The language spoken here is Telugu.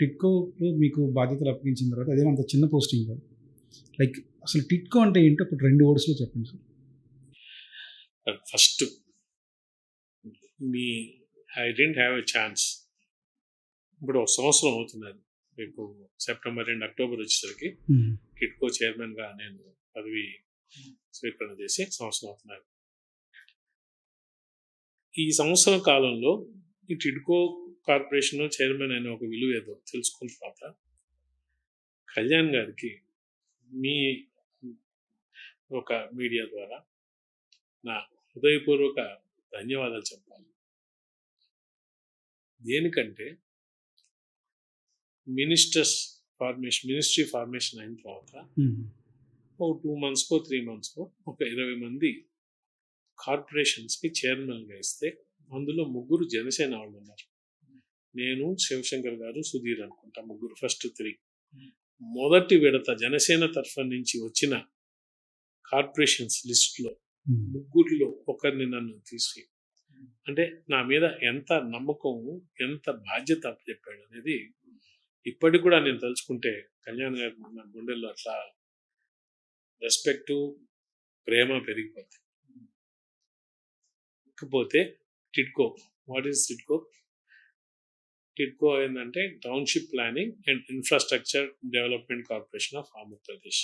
టిడ్కోలో మీకు బాధ్యతలు అప్పగించిన తర్వాత అదేమంత చిన్న పోస్టింగ్ కాదు. లైక్ అసలు టిడ్కో అంటే ఏంటో ఒక 2 వర్డ్స్‌లో చెప్పండి sir. First me I didn't have a chance. ఇప్పుడు ఒక సంవత్సరం అవుతున్నది. మీకు సెప్టెంబర్ అండ్ అక్టోబర్ వచ్చేసరికి టిడ్కో చైర్మన్గా నేను పదవి స్వీకరణ చేసి సంవత్సరం అవుతున్నారు. ఈ సంవత్సరం కాలంలో ఈ టిడ్కో కార్పొరేషన్ చైర్మన్ అనే ఒక విలువ ఏదో తెలుసుకున్న తర్వాత కళ్యాణ్ గారికి మీ ఒక మీడియా ద్వారా నా హృదయపూర్వక ధన్యవాదాలు చెప్పాలి. దేనికంటే మినిస్ట్రీ ఫార్మేషన్ అయిన తర్వాత ఒక 2 monthsకో 3 monthsకో ఒక 20 మంది కార్పొరేషన్స్కి చైర్మన్గా ఇస్తే అందులో 3 జనసేన వాళ్ళు ఉన్నారు. నేను, శివశంకర్ గారు, సుధీర్ అనుకుంటా, 3 ఫస్ట్ 3. మొదటి విడత జనసేన తరఫు నుంచి వచ్చిన కార్పొరేషన్స్ లిస్టులో 3లో ఒకరిని నన్ను తీసి, అంటే నా మీద ఎంత నమ్మకం, ఎంత బాధ్యత చెప్పాడు అనేది ఇప్పటికి కూడా నేను తలుచుకుంటే కళ్యాణ్ గారు నా గుండెల్లో అట్లా రెస్పెక్టు, ప్రేమ పెరిగిపోతుంది. ఇకపోతే టిడ్కో, వాట్ ఈస్ టిడ్కో? టిడ్కో ఏంటంటే township planning and infrastructure development corporation of Andhra Pradesh.